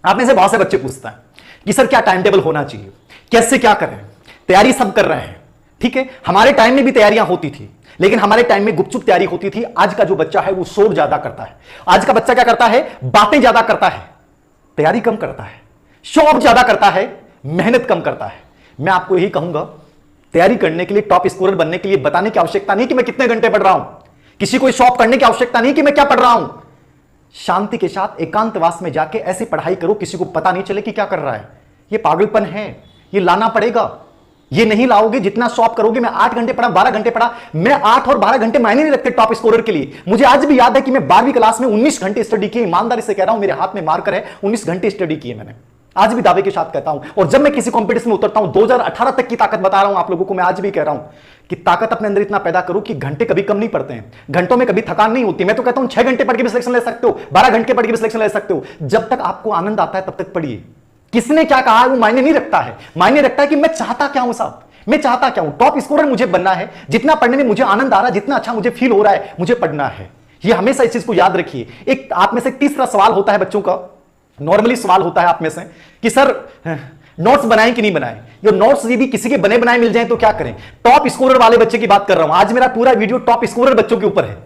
आप में से बहुत से बच्चे पूछते हैं कि सर क्या टाइम टेबल होना चाहिए, कैसे क्या करें, तैयारी सब कर रहे हैं। ठीक है, हमारे टाइम में भी तैयारियां होती थी, लेकिन हमारे टाइम में गुपचुप तैयारी होती थी। आज का जो बच्चा है वो शोर ज्यादा करता है। आज का बच्चा क्या करता है, बातें ज्यादा करता है, तैयारी कम करता है, शो ऑफ ज्यादा करता है, मेहनत कम करता है। मैं आपको यही कहूंगा, तैयारी करने के लिए, टॉप स्कोरर बनने के लिए बताने की आवश्यकता नहीं कि मैं कितने घंटे पढ़ रहा हूं, किसी को शॉप करने की आवश्यकता नहीं कि मैं क्या पढ़ रहा हूं। शांति के साथ एकांतवास में जाके ऐसी पढ़ाई करो किसी को पता नहीं चले कि क्या कर रहा है। ये पागलपन है, ये लाना पड़ेगा। ये नहीं लाओगे, जितना शॉप करोगे। मैं 8 घंटे पढ़ा, 12 घंटे पढ़ा, मैं 8 और 12 घंटे मायने नहीं रखते टॉप स्कोरर के लिए। मुझे आज भी याद है कि मैं 12वीं क्लास में 19 घंटे स्टडी किए। ईमानदारी से कह रहा हूं, मेरे हाथ में मार्कर है, 19 घंटे स्टडी किए मैंने। आज भी दावे के साथ कहता हूं। और जब मैं किसी कंपटीशन में उतरता हूं, 2018 तक की ताकत बता रहा हूं आप लोगों को, मैं आज भी कह रहा हूं कि ताकत अपने अंदर इतना पैदा करो कि घंटे कभी कम नहीं पड़ते हैं, घंटों में कभी थकान नहीं होती। मैं तो कहता हूं 6 घंटे पढ़ के भी सिलेक्शन ले सकते हो, 12 घंटे पढ़ के भी सिलेक्शन ले सकते हो। जब तक आपको आनंद आता है तब तक पढ़िए। किसने क्या कहा है वो मायने नहीं रखता है, मायने रखता है कि मैं चाहता क्या हूं साहब, मैं चाहता क्या हूं। टॉप स्कोरर मुझे बनना है, जितना पढ़ने में मुझे आनंद आ रहा है, जितना अच्छा मुझे फील हो रहा है, मुझे पढ़ना है। ये हमेशा इस चीज को याद रखिए। एक आप में से तीसरा सवाल होता है बच्चों का, नॉर्मली सवाल होता है आप में से कि सर नोट्स बनाएं कि नहीं बनाएं। ये नोट्स यदि किसी के बने बनाए मिल जाएं तो क्या करें। टॉप स्कोरर वाले बच्चे की बात कर रहा हूं। आज मेरा पूरा वीडियो टॉप स्कोरर बच्चों के ऊपर है।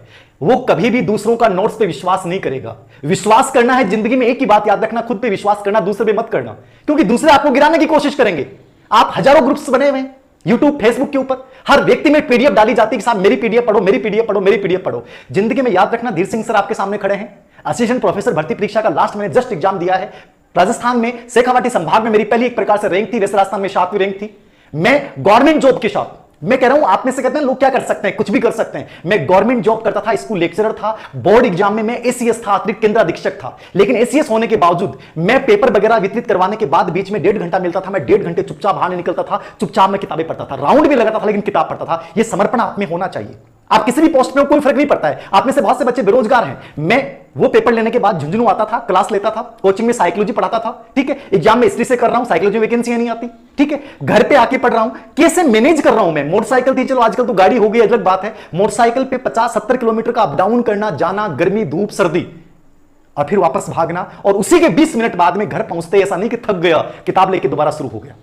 वो कभी भी दूसरों का नोट्स पे विश्वास नहीं करेगा। विश्वास करना है जिंदगी में, एक ही बात याद रखना, खुद पे विश्वास करना, दूसरे पे मत करना, क्योंकि दूसरे आपको गिराने की कोशिश करेंगे। आप हजारों ग्रुप्स बने हुए हैं यूट्यूब, फेसबुक के ऊपर, हर व्यक्ति में पीडीएफ डाली जाती है कि साहब मेरी पीडीएफ पढ़ो, मेरी पीडीएफ पढ़ो, मेरी पीडीएफ पढ़ो। जिंदगी में याद रखना, धीर सिंह सर आपके सामने खड़े हैं, असिस्टेंट प्रोफेसर भर्ती परीक्षा का लास्ट मैंने जस्ट एग्जाम दिया है। राजस्थान में शेखावाटी संभाग में मेरी पहली एक प्रकार से रैंक थी, वैसे राजस्थान में 7वीं रैंक थी। मैं गवर्नमेंट जॉब के साथ, मैं कह रहा हूं आप में से कहते हैं लोग क्या कर सकते हैं, कुछ भी कर सकते हैं। मैं गवर्नमेंट जॉब करता था, स्कूल लेक्चरर था, बोर्ड एग्जाम में मैं एसीएस था, अतिरिक्त केंद्र अधीक्षक था। लेकिन एसीएस होने के बावजूद मैं पेपर वगैरह वितरित करवाने के बाद बीच में 1.5 घंटा मिलता था, मैं 1.5 घंटे चुपचाप बाहर निकलता था, चुपचाप मैं किताबें पढ़ता था, राउंड भी लगाता था लेकिन किताब पढ़ता था। यह समर्पण आप में होना चाहिए। आप किसी भी पोस्ट में हो, कोई फर्क नहीं पड़ता है। आप में से बहुत से बच्चे बेरोजगार हैं। मैं वो पेपर लेने के बाद झुंझुनू आता था, क्लास लेता था, कोचिंग में साइकोलॉजी पढ़ाता था। ठीक है, एग्जाम में हिस्ट्री से कर रहा हूं, साइकोलॉजी वैकेंसी नहीं आती। ठीक है, घर पे आके पढ़ रहा हूं, कैसे मैनेज कर रहा हूं मैं। मोटरसाइकिल थी, चलो आजकल तो गाड़ी हो गई, अलग बात है। मोटरसाइकिल पे 50-70 किलोमीटर का अप डाउन करना, जाना, गर्मी, धूप, सर्दी, और फिर वापस भागना, और उसी के 20 मिनट बाद में घर पहुंचते ऐसा नहीं कि थक गया, किताब लेके दोबारा शुरू हो गया।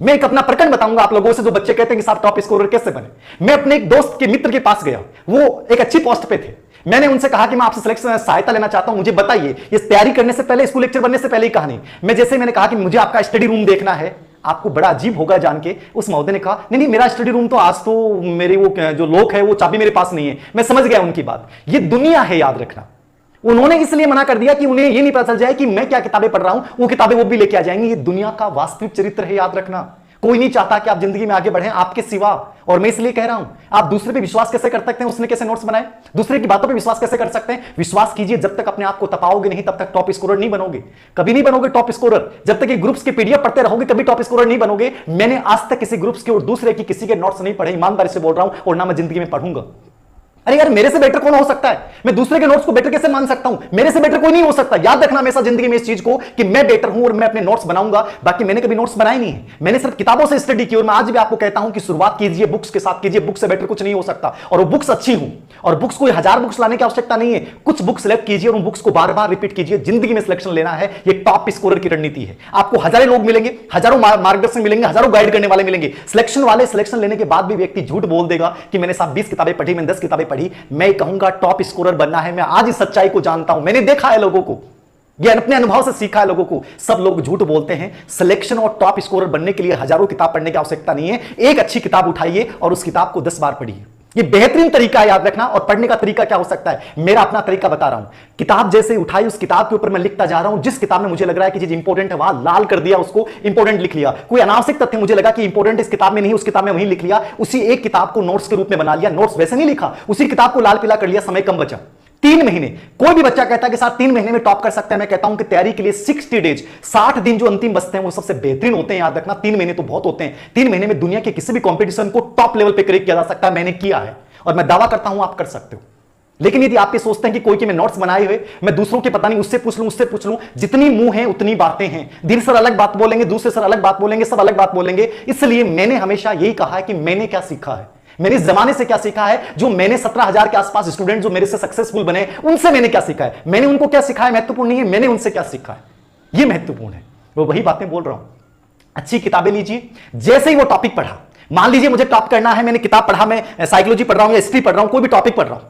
मैं एक अपना प्रकरण बताऊंगा आप लोगों से, जो बच्चे कहते हैं कि साहब टॉप स्कोरर कैसे बने। मैं अपने एक दोस्त के मित्र के पास गया, वो एक अच्छी पोस्ट पे थे। मैंने उनसे कहा कि मैं आपसे सिलेक्शन सहायता लेना चाहता हूं, मुझे बताइए ये तैयारी करने से पहले, स्कूल लेक्चर बनने से पहले ही कहानी। मैंने कहा कि मुझे आपका स्टडी रूम देखना है। आपको बड़ा अजीब होगा जान के, उस महोदय ने कहा नहीं मेरा स्टडी रूम तो, आज तो मेरे वो जो लोग है वो चाबी मेरे पास नहीं है। मैं समझ गया उनकी बात। ये दुनिया है, याद रखना। उन्होंने इसलिए मना कर दिया कि उन्हें ये नहीं पता चल जाए कि मैं क्या किताबें पढ़ रहा हूं, वो किताबें वो भी लेके आ जाएंगी। ये दुनिया का वास्तविक चरित्र है, याद रखना। कोई नहीं चाहता कि आप जिंदगी में आगे बढ़ें आपके सिवा। और मैं इसलिए कह रहा हूं, आप दूसरे पे विश्वास कैसे कर सकते हैं, उसने कैसे नोट्स बनाए, दूसरे की बातों पे विश्वास कैसे कर सकते हैं। विश्वास कीजिए, जब तक अपने आप को तपाओगे नहीं तब तक टॉप स्कोरर नहीं बनोगे, कभी नहीं बनोगे टॉप स्कोरर। जब तक ये ग्रुप्स के पीडीएफ पढ़ते रहोगे कभी टॉप स्कोरर नहीं बनोगे। मैंने आज तक किसी ग्रुप्स के और दूसरे की किसी के नोट्स नहीं पढ़े, ईमानदारी से बोल रहा हूं, और ना मैं जिंदगी में पढ़ूंगा। अरे यार, मेरे से बेटर कौन हो सकता है। मैं दूसरे के नोट्स को बेटर कैसे मान सकता हूं, मेरे से बेटर कोई नहीं हो सकता। याद रखना हमेशा जिंदगी में इस चीज को कि मैं बेटर हूं और मैं अपने नोट्स बनाऊंगा। बाकी मैंने कभी नोट्स बनाए नहीं है, मैंने सिर्फ किताबों से स्टडी की। और मैं आज भी आपको कहता हूं कि शुरुआत कीजिए बुक्स के साथ कीजिए, बुक्स से बेटर कुछ नहीं हो सकता। और वो बुक्स अच्छी हूं, और बुक्स कोई 1000 बुक्स लाने की आवश्यकता नहीं है। कुछ बुक्स सिलेक्ट कीजिए और उन बुक्स को बार बार रिपीट कीजिए। जिंदगी में सिलेक्शन लेना है, ये टॉप स्कोरर की रणनीति है। आपको हजारों लोग मिलेंगे, हजारों मार्गदर्शन मिलेंगे, हजारों गाइड करने वाले मिलेंगे। सिलेक्शन वाले सिलेक्शन लेने के बाद भी व्यक्ति झूठ बोल देगा कि मैंने साहब 20 किताबें पढ़ी, मैंने 10 किताबें पढ़ी। मैं कहूंगा टॉप स्कोरर बनना है। मैं आज इस सच्चाई को जानता हूं, मैंने देखा है लोगों को, ये अपने अनुभव से सीखा है लोगों को। सब लोग झूठ बोलते हैं। सिलेक्शन और टॉप स्कोरर बनने के लिए हजारों किताब पढ़ने की आवश्यकता नहीं है। एक अच्छी किताब उठाइए और उस किताब को 10 बार पढ़िए। ये बेहतरीन तरीका है, याद रखना। और पढ़ने का तरीका क्या हो सकता है, मेरा अपना तरीका बता रहा हूं। किताब जैसे उठाई, उस किताब के ऊपर मैं लिखता जा रहा हूं। जिस किताब में मुझे लग रहा है कि चीज इंपॉर्टेंट है, वहां लाल कर दिया, उसको इंपॉर्टेंट लिख लिया। कोई अनावश्यक तथ्य मुझे लगा कि इंपॉर्टेंट इस किताब में नहीं, उस किताब में वहीं लिख लिया। उसी एक किताब को नोट्स के रूप में बना लिया। नोट्स वैसे नहीं लिखा, उसी किताब को लाल पीला कर लिया, समय कम बचा। 3 महीने, कोई भी बच्चा कहता है कि साथ 3 महीने में टॉप कर सकता है। मैं कहता हूं कि तैयारी के लिए 60 डेज, 60 दिन जो अंतिम बचते हैं वो सबसे बेहतरीन होते हैं। याद रखना, 3 महीने तो बहुत होते हैं। 3 महीने में दुनिया के किसी भी कंपटीशन को टॉप लेवल पे क्रैक किया जा सकता है। मैंने किया है और मैं दावा करता हूं आप कर सकते हो। लेकिन यदि आप ये सोचते हैं कि कोई के मैं नोट्स बनाए हुए, मैं दूसरों के पता नहीं उससे पूछ लूं, उससे पूछ लूं, जितनी मुंह है उतनी बातें हैं। धीरे सर अलग बात बोलेंगे, दूसरे सर अलग बात बोलेंगे, सब अलग बात बोलेंगे। इसलिए मैंने हमेशा यही कहा है कि मैंने क्या सीखा है, मैंने इस जमाने से क्या सीखा है। जो मैंने 17,000 के आसपास स्टूडेंट जो मेरे से सक्सेसफुल बने, उनसे मैंने क्या सीखा है। मैंने उनको क्या सीखा है महत्वपूर्ण नहीं है, मैंने उनसे क्या सीखा है। ये महत्वपूर्ण है। वो वही बातें बोल रहा हूं। अच्छी किताबें लीजिए, जैसे ही वो टॉपिक पढ़ा, मान लीजिए मुझे टॉप करना है, मैंने किताब पढ़ा, मैं साइकोलॉजी पढ़ रहा हूं या हिस्ट्री पढ़ रहा हूं, कोई भी टॉपिक पढ़ रहा हूं,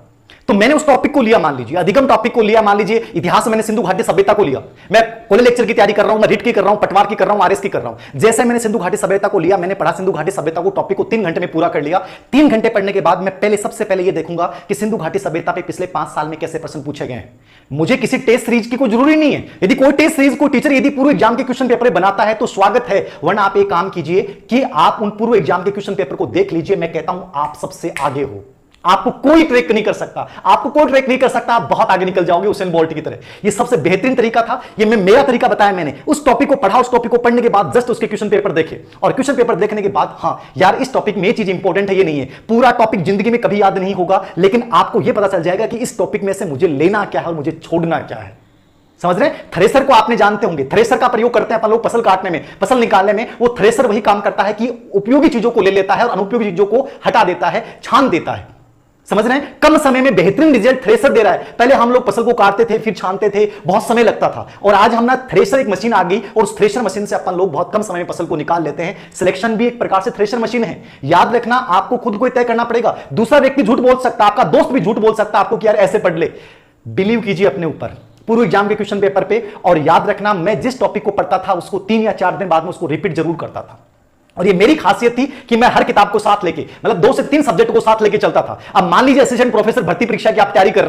तो मैंने उस टॉपिक को लिया, मान लीजिए अधिगम टॉपिक को लिया, मान लीजिए इतिहास में मैंने सिंधु घाटी सभ्यता को लिया, मैं कॉलेज लेक्चर की तैयारी कर रहा हूं, मैं रीट की कर रहा हूं, पटवार की कर रहा हूं, आरएस की कर रहा हूं। जैसे मैंने सिंधु घाटी सभ्यता को लिया, मैंने पढ़ा सिंधु घाटी सभ्यता को, टॉपिक को 3 घंटे में पूरा कर लिया। 3 घंटे पढ़ने के बाद मैं पहले सबसे पहले यह देखूंगा कि सिंधु घाटी सभ्यता पे पिछले 5 साल में कैसे प्रश्न पूछे गए हैं। मुझे किसी टेस्ट सीरीज की कोई जरूरी नहीं है। यदि कोई टेस्ट सीरीज को टीचर यदि पूर्व एग्जाम के क्वेश्चन पेपर बनाता है तो स्वागत है, वरना आप एक काम कीजिए कि आप उन पूर्व एग्जाम के क्वेश्चन पेपर को देख लीजिए। मैं कहता हूं आप सबसे आगे हो, आपको कोई ट्रैक नहीं कर सकता, आपको कोई ट्रैक नहीं कर सकता, आप बहुत आगे निकल जाओगे उसेन बोल्ट की तरह। ये सबसे बेहतरीन तरीका था, ये मेरा तरीका बताया मैंने। उस टॉपिक को पढ़ा, उस टॉपिक को पढ़ने के बाद जस्ट उसके क्वेश्चन पेपर देखे, और क्वेश्चन पेपर देखने के बाद हाँ यार इस टॉपिक में ये चीज इंपॉर्टेंट है, ये नहीं है। पूरा टॉपिक जिंदगी में कभी याद नहीं होगा, लेकिन आपको यह पता चल जाएगा कि इस टॉपिक में से मुझे लेना क्या है और मुझे छोड़ना क्या है। समझ रहे हैं? थ्रेसर को आपने जानते होंगे, थ्रेसर का प्रयोग करते हैं अपन लोग फसल काटने में, फसल निकालने में। वो थ्रेसर वही काम करता है कि उपयोगी चीजों को ले लेता है और अनुपयोगी चीजों को हटा देता है, छान देता है। समझ रहे हैं? कम समय में बेहतरीन रिजल्ट थ्रेसर दे रहा है। पहले हम लोग फसल को काटते थे, फिर छानते थे, बहुत समय लगता था, और आज हम ना थ्रेसर एक मशीन आ गई, और उस थ्रेसर मशीन से अपन लोग बहुत कम समय में फसल को निकाल लेते हैं। सिलेक्शन भी एक प्रकार से थ्रेसर मशीन है। याद रखना, आपको खुद को तय करना पड़ेगा। दूसरा व्यक्ति झूठ बोल सकता है, आपका दोस्त भी झूठ बोल सकता है आपको कि यार ऐसे पढ़ ले। बिलीव कीजिए अपने ऊपर, पूर्व एग्जाम के क्वेश्चन पेपर पे। और याद रखना, मैं जिस टॉपिक को पढ़ता था उसको 3 या 4 दिन बाद में उसको रिपीट जरूर करता था। और ये मेरी खासियत थी कि मैं हर किताब को साथ लेके, मतलब 2 से 3 सब्जेक्ट को साथ लेके चलता था। अब मान लीजिए असिस्टेंट प्रोफेसर भर्ती परीक्षा की आप तैयारी कर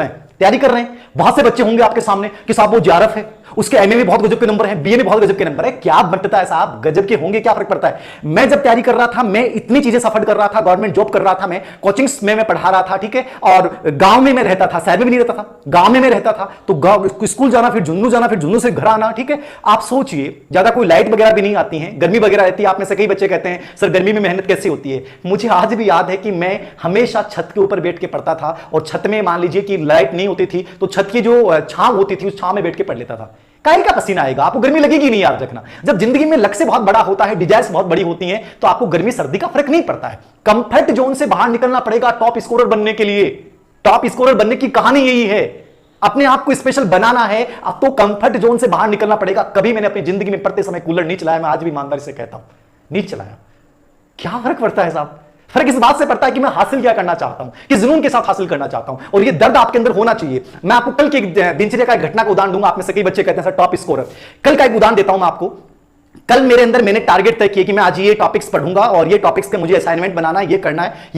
रहे हैं, बहुत से बच्चे होंगे आपके सामने कि साहब वो जेआरएफ है, उसके एमए में बहुत गजब के नंबर है, बीए में बहुत गजब के नंबर है। क्या बंटता है साहब, गजब के होंगे, क्या फर्क पड़ता है। मैं जब तैयारी कर रहा था, मैं इतनी चीजें सफर कर रहा था, गवर्नमेंट जॉब कर रहा था, मैं कोचिंग्स में मैं पढ़ा रहा था, ठीक है, और गांव में मैं रहता था, शहर में भी नहीं रहता था, गांव में मैं रहता था। तो स्कूल जाना, फिर झुंझुनू जाना, फिर झुंझुनू से घर आना, ठीक है। आप सोचिए, ज्यादा कोई लाइट वगैरह भी नहीं आती है, गर्मी वगैरह रहती है। आप में से कई बच्चे कहते हैं सर गर्मी में मेहनत कैसी होती है। मुझे आज भी याद है कि मैं हमेशा छत के ऊपर बैठ के पढ़ता था, और छत में मान लीजिए कि लाइट नहीं होती थी तो छत की जो छांव होती थी उस छांव में बैठ के पढ़ लेता था। काहे का पसीना आएगा, आपको गर्मी लगेगी नहीं। याद रखना, जब जिंदगी में लक्ष्य बहुत बड़ा होता है, डिजायर्स बहुत बड़ी होती हैं, तो आपको गर्मी सर्दी का फर्क नहीं पड़ता है। कंफर्ट जोन से बाहर निकलना पड़ेगा टॉप स्कोरर बनने के लिए। टॉप स्कोरर बनने की कहानी यही है, अपने आप को स्पेशल बनाना है, आपको कंफर्ट जोन से बाहर निकलना पड़ेगा। कभी मैंने अपनी जिंदगी में पढ़ते समय कूलर नहीं चलाया, मैं आज भी ईमानदारी से कहता हूं, नहीं चलाया। क्या फर्क पड़ता है साहब? फर्क इस बात से पड़ता है कि मैं हासिल क्या करना चाहता हूं, किस जुनून के साथ हासिल करना चाहता हूं, और ये दर्द आपके अंदर होना चाहिए। मैं आपको कल की दिनचर्या का एक घटना का उदाहरण दूंगा। आप में से कई बच्चे कहते हैं सर टॉप स्कोरर। कल का एक उदाहरण देता हूं मैं आपको। कल मेरे अंदर मैंने टारगेट तय किया कि मैं आज ये टॉपिक्स पढ़ूंगा, और ये टॉपिक्स के मुझे असाइनमेंट बनाना है, ये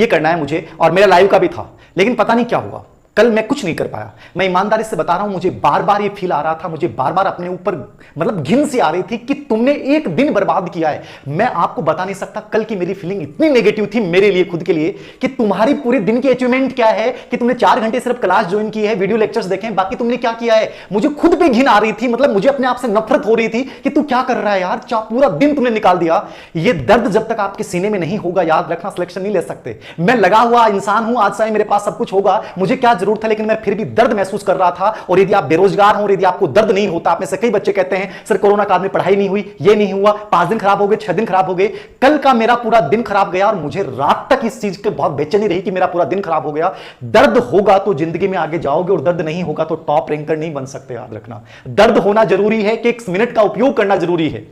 करना है मुझे, और मेरा लाइव का भी था। लेकिन पता नहीं क्या हुआ, कल मैं कुछ नहीं कर पाया। मैं ईमानदारी से बता रहा हूं, मुझे बार बार ये फील आ रहा था, मुझे बार बार अपने ऊपर मतलब घिन सी आ रही थी कि तुमने एक दिन बर्बाद किया है। मैं आपको बता नहीं सकता, कल की मेरी फीलिंग इतनी नेगेटिव थी मेरे लिए, खुद के लिए, कि तुम्हारी पूरे दिन की अचीवमेंट क्या है कि तुमने 4 घंटे सिर्फ क्लास ज्वाइन की है, वीडियो लेक्चर्स देखे, बाकी तुमने क्या किया है। मुझे खुद पे घिन आ रही थी, मतलब मुझे अपने आप से नफरत हो रही थी कि तू क्या कर रहा है यार, पूरा दिन तुमने निकाल दिया। ये दर्द जब तक आपके सीने में नहीं होगा, याद रखना, सिलेक्शन नहीं ले सकते। मैं लगा हुआ इंसान हूं, आज से मेरे पास सब कुछ होगा, मुझे क्या जरूरत है, लेकिन मैं फिर भी दर्द महसूस कर रहा था। और यदि आप बेरोजगार हो, यदि आपको दर्द नहीं होता, आप में से कई बच्चे कहते हैं सर कोरोना काल में पढ़ाई नहीं हुई, ये नहीं हुआ, 5 दिन खराब हो गए, 6 दिन खराब हो गए। कल का मेरा पूरा दिन खराब गया, और मुझे रात तक इस चीज के बहुत बेचैनी रही कि मेरा पूरा दिन खराब हो गया। दर्द होगा तो जिंदगी में आगे जाओगे, और दर्द नहीं होगा तो टॉप रैंकर नहीं बन सकते। याद रखना, दर्द होना जरूरी है कि 1 मिनट का उपयोग करना जरूरी है।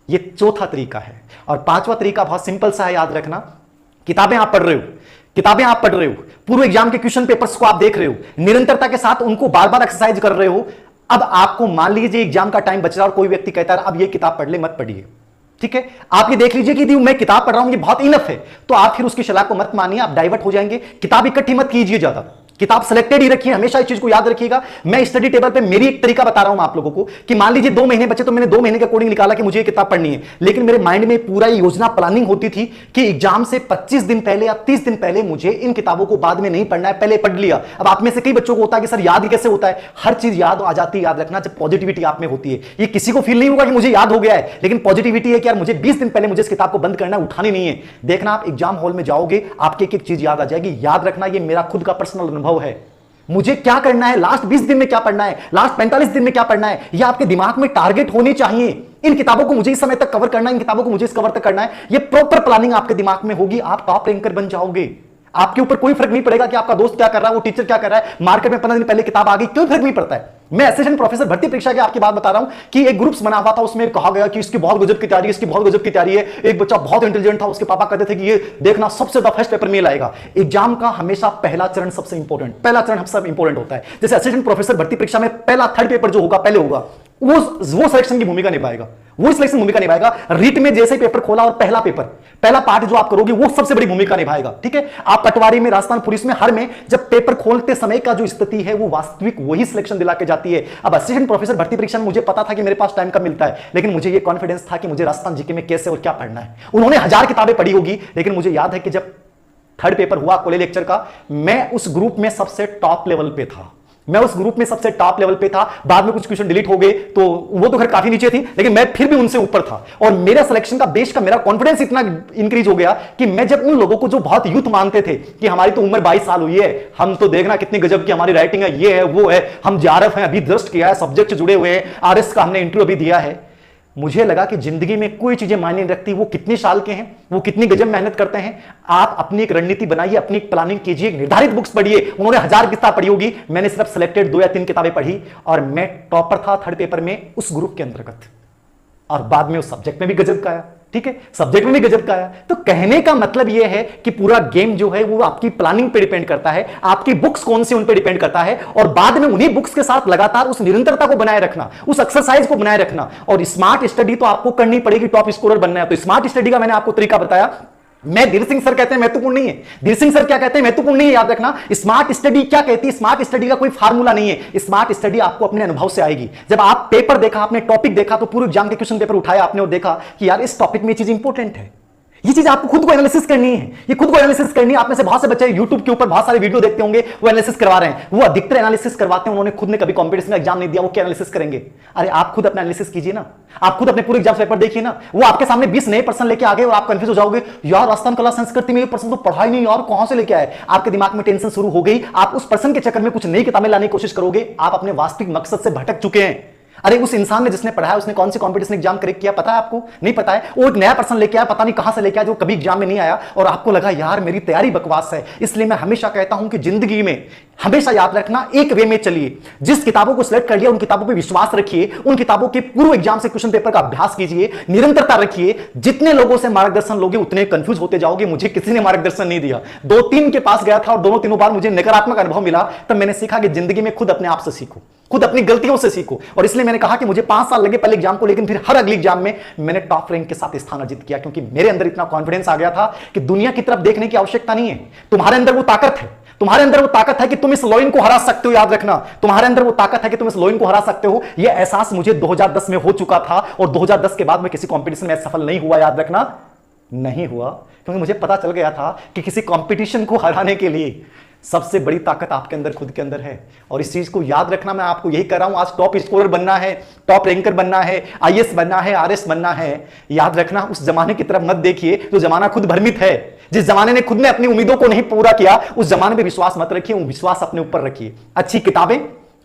ये चौथा तरीका है। और 5वां तरीका बहुत सिंपल सा है, याद रखना। किताबें आप पढ़ रहे हो, पूर्व एग्जाम के क्वेश्चन पेपर्स को आप देख रहे हो, निरंतरता के साथ उनको बार बार एक्सरसाइज कर रहे हो। अब आपको मान लीजिए एग्जाम का टाइम बच रहा है, और कोई व्यक्ति कहता है अब ये किताब पढ़ ले, मत पढ़िए, ठीक है। आप ये देख लीजिए कि मैं किताब पढ़ रहा हूं, ये बहुत इनफ है, तो आप फिर उसकी सलाह को मत मानिए, आप डाइवर्ट हो जाएंगे। किताब इकट्ठी मत कीजिए ज्यादा, किताब सिलेक्टेड ही रखिए, हमेशा इस चीज को याद रखिएगा। मैं स्टडी टेबल पे मेरी एक तरीका बता रहा हूं आप लोगों को कि मान लीजिए 2 महीने बचे, तो मैंने 2 महीने के अकॉर्डिंग निकाला कि मुझे ये किताब पढ़नी है। लेकिन मेरे माइंड में पूरा योजना प्लानिंग होती थी कि एग्जाम से 25 दिन पहले या 30 दिन पहले मुझे इन किताबों को बाद में नहीं पढ़ना है, पहले पढ़ लिया। अब आप में से कई बच्चों को होता है कि सर याद कैसे होता है, हर चीज याद आ जाती है। याद रखना, जब पॉजिटिविटी आप में होती है, ये किसी को फील नहीं होगा कि मुझे याद हो गया है, लेकिन पॉजिटिविटी है कि यार मुझे 20 दिन पहले मुझे इस किताब को बंद करना है, उठानी नहीं है। देखना, आप एग्जाम हॉल में जाओगे, आपकी एक एक चीज याद आ जाएगी। याद रखना, ये मेरा खुद का पर्सनल अनुभव है। मुझे क्या करना है, लास्ट 20 दिन में क्या पढ़ना है, लास्ट 45 दिन में क्या पढ़ना है, यह आपके दिमाग में टारगेट होने चाहिए। इन किताबों को मुझे इस समय तक कवर करना है, इन किताबों को मुझे इस कवर तक करना है। ये प्रॉपर प्लानिंग आपके दिमाग में होगी, आप टॉप रैंकर बन जाओगे। आपके ऊपर कोई फर्क नहीं पड़ेगा कि आपका दोस्त क्या कर रहा है, वो टीचर क्या कर रहा है, मार्केट में 15 दिन पहले किताब आ गई, कोई फर्क नहीं पड़ता है। मैं असिस्टेंट प्रोफेसर भर्ती परीक्षा की आपकी बात बता रहा हूं कि एक ग्रुप्स बना हुआ था, उसमें कहा गया कि इसकी बहुत गजब की तैयारी है, इसकी बहुत गजब की तैयारी है। एक बच्चा बहुत इंटेलिजेंट था, उसके पापा कहते थे कि ये देखना सबसे ज्यादा फर्स्ट पेपर में लाएगा। एग्जाम का हमेशा पहला चरण सबसे इंपॉर्टेंट, पहला चरण सबसे इंपॉर्टेंट होता है। जैसे असिस्टेंट प्रोफेसर भर्ती परीक्षा में पहला थर्ड पेपर जो होगा पहले होगा, वो सिलेक्शन की भूमिका निभाएगा, वो सिलेक्शन भूमिका निभाएगा। रीट में जैसे पेपर खोला और पहला पेपर, पहला पार्ट जो आप करोगे वो सबसे बड़ी भूमिका निभाएगा। ठीक है, आप पटवारी में, राजस्थान पुलिस में, हर में जब पेपर खोलते समय का जो स्थिति है वो वास्तविक वही सिलेक्शन दिला के जाती है। अब असिस्टेंट प्रोफेसर भर्ती परीक्षा में मुझे पता था कि मेरे पास टाइम कम मिलता है, लेकिन मुझे ये कॉन्फिडेंस था कि मुझे राजस्थान जीके में कैसे और क्या पढ़ना है। उन्होंने 1000 किताबें पढ़ी होगी, लेकिन मुझे याद है कि जब थर्ड पेपर हुआ कॉलेज लेक्चर का, मैं उस ग्रुप में सबसे टॉप लेवल पे था, मैं उस ग्रुप में सबसे टॉप लेवल पे था। बाद में कुछ क्वेश्चन डिलीट हो गए तो वो तो खैर काफी नीचे थी, लेकिन मैं फिर भी उनसे ऊपर था। और मेरा सिलेक्शन का बेस का मेरा कॉन्फिडेंस इतना इंक्रीज हो गया कि मैं जब उन लोगों को जो बहुत यूथ मानते थे कि हमारी तो उम्र 22 साल हुई है, हम तो देखना कितनी गजब की हमारी राइटिंग है, ये है वो है, हम जेआरएफ हैं, अभी जस्ट किया है, सब्जेक्ट जुड़े हुए हैं, आरएस का हमने इंटरव्यू अभी दिया है। मुझे लगा कि जिंदगी में कोई चीजें मायने नहीं रखती, वो कितने साल के हैं, वो कितनी गजब मेहनत करते हैं। आप अपनी एक रणनीति बनाइए, अपनी एक प्लानिंग कीजिए, निर्धारित बुक्स पढ़िए। उन्होंने 1000 किताब पढ़ी होगी, मैंने सिर्फ सिलेक्टेड 2 या 3 किताबें पढ़ी और मैं टॉपर था थर्ड पेपर में उस ग्रुप के अंतर्गत, और बाद में उस सब्जेक्ट में भी गजब का आया। ठीक है, सब्जेक्ट में भी गजब का आया। तो कहने का मतलब यह है कि पूरा गेम जो है वो आपकी प्लानिंग पे डिपेंड करता है, आपकी बुक्स कौन सी उन पे डिपेंड करता है, और बाद में उन्हीं बुक्स के साथ लगातार उस निरंतरता को बनाए रखना, उस एक्सरसाइज को बनाए रखना। और स्मार्ट स्टडी तो आपको करनी पड़ेगी, टॉप स्कोरर बनना है। तो स्मार्ट स्टडी का मैंने आपको तरीका बताया। मैं धीर सिंह सर कहते हैं महत्वपूर्ण नहीं है, धीर सिंह सर क्या कहते हैं महत्वपूर्ण नहीं है, याद रखना। स्मार्ट स्टडी क्या कहती है, स्मार्ट स्टडी का कोई फार्मूला नहीं है। स्मार्ट स्टडी आपको अपने अनुभव से आएगी। जब आप पेपर देखा, आपने टॉपिक देखा, तो पूरे एग्जाम के क्वेश्चन पेपर उठाया आपने और देखा कि यार इस टॉपिक में ये चीज इंपॉर्टेंट है, ये चीज आपको खुद को एनालिसिस करनी है, ये खुद को एनालिसिस करनी है। आप में से बहुत से बच्चे YouTube के ऊपर बहुत सारे वीडियो देखते होंगे, वो एनालिसिस करवा रहे हैं, वो अधिकतर एनालिसिस करवाते हैं, उन्होंने खुद ने कभी कॉम्पिटिशन एग्जाम नहीं दिया, वो क्या एनालिसिस करेंगे। अरे आप खुद अपना एनालिसिस कीजिए ना, आप खुद अपने पूरे एग्जाम पेपर देखिए ना। वो आपके सामने 20 नए पर्सन लेके आ गए और आप कंफ्यूज हो जाओगे, यार राजस्थान कला संस्कृति में ये पर्सन तो पढ़ा ही नहीं यार, कहां से लेके आए। आपके दिमाग में टेंशन शुरू हो गई, आप उस पर्सन के चक्कर में कुछ नई किताबें लाने की कोशिश करोगे, आप अपने वास्तविक मकसद से भटक चुके हैं। अरे उस इंसान ने जिसने पढ़ा है, उसने कौन सी कॉम्पिटिशन एग्जाम क्रैक किया पता है आपको? नहीं पता है। वो एक नया पर्सन लेके आया, पता नहीं कहां से लेके आया, जो कभी एग्जाम में नहीं आया, और आपको लगा यार मेरी तैयारी बकवास है। इसलिए मैं हमेशा कहता हूं कि जिंदगी में हमेशा याद रखना, एक वे में चलिए। जिस किताबों को सिलेक्ट कर लिया उन किताबों पर विश्वास रखिए, उन किताबों के पूर्व एग्जाम से क्वेश्चन पेपर का अभ्यास कीजिए, निरंतरता रखिए। जितने लोगों से मार्गदर्शन लोगे उतने कंफ्यूज होते जाओगे। मुझे किसी ने मार्गदर्शन नहीं दिया, 2-3 के पास गया था और दोनों तीनों बार मुझे नकारात्मक अनुभव मिला। तब मैंने सीखा कि जिंदगी में खुद अपने आप से सीखो, खुद अपनी गलतियों से सीखो। और इसलिए मैंने कहा कि मुझे 5 साल लगे पहले एग्जाम को, लेकिन फिर हर अगली एग्जाम में मैंने टॉप रैंक के साथ स्थान अर्जित किया, क्योंकि मेरे अंदर इतना कॉन्फिडेंस आ गया था कि दुनिया की तरफ देखने की आवश्यकता नहीं है। तुम्हारे अंदर वो ताकत है, तुम्हारे अंदर वो ताकत है कि तुम इस लॉइन को हरा सकते हो। याद रखना, तुम्हारे अंदर वो ताकत है कि तुम इस लॉइन को हरा सकते हो। यह एहसास मुझे 2010 में हो चुका था, और 2010 के बाद मैं किसी कंपटीशन में सफल नहीं हुआ। याद रखना, नहीं हुआ, क्योंकि मुझे पता चल गया था कि किसी कंपटीशन को हराने के लिए सबसे बड़ी ताकत आपके अंदर, खुद के अंदर है। और इस चीज को याद रखना, मैं आपको यही कर रहा हूं। आज टॉप स्कोरर बनना है, टॉप रैंकर बनना है, आईएएस बनना है, आरएस बनना है। याद रखना, उस जमाने की तरफ मत देखिए जो जमाना खुद भ्रमित है। जिस जमाने ने खुद ने अपनी उम्मीदों को नहीं पूरा किया, उस जमाने पे विश्वास मत रखिए, वो विश्वास अपने ऊपर रखिए। अच्छी किताबें,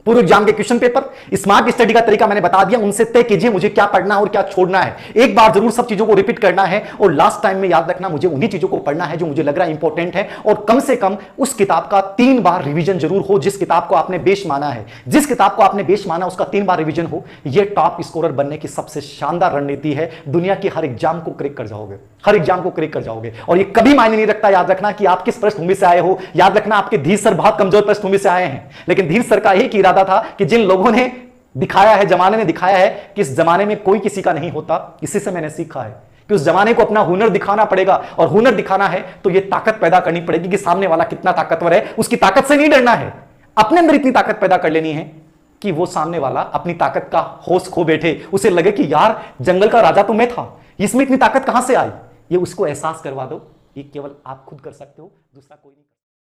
पूर्व एग्जाम के क्वेश्चन पेपर, स्मार्ट स्टडी का तरीका मैंने बता दिया, उनसे तय कीजिए मुझे क्या पढ़ना है और क्या छोड़ना है। एक बार जरूर सब चीजों को रिपीट करना है, और लास्ट टाइम में याद रखना मुझे उन्हीं चीजों को पढ़ना है जो मुझे लग रहा है इंपॉर्टेंट है। और कम से कम उस किताब का 3 बार रिवीजन जरूर हो जिस किताब को आपने बेस माना है। जिस किताब को आपने बेस माना उसका 3 बार रिवीजन हो। यह टॉप स्कोरर बनने की सबसे शानदार रणनीति है। दुनिया की हर एग्जाम को क्रैक कर जाओगे, हर एग्जाम को क्रैक कर जाओगे। और ये कभी मायने नहीं रखता, याद रखना, कि आप किस पृष्ठभूमि से आए हो। याद रखना, आपके धीर सर बहुत कमजोर पृष्ठभूमि से आए हैं, लेकिन धीर सर का एक ही इरादा था कि जिन लोगों ने दिखाया है, जमाने ने दिखाया है कि इस जमाने में कोई किसी का नहीं होता, इसी से मैंने सीखा है कि उस जमाने को अपना हुनर दिखाना पड़ेगा। और हुनर दिखाना है तो यह ताकत पैदा करनी पड़ेगी कि सामने वाला कितना ताकतवर है, उसकी ताकत से नहीं डरना है। अपने अंदर इतनी ताकत पैदा कर लेनी है कि वो सामने वाला अपनी ताकत का होश खो बैठे, उसे लगे कि यार जंगल का राजा तो मैं था, इसमें इतनी ताकत कहां से आई। ये उसको एहसास करवा दो। ये केवल आप खुद कर सकते हो, दूसरा कोई नहीं।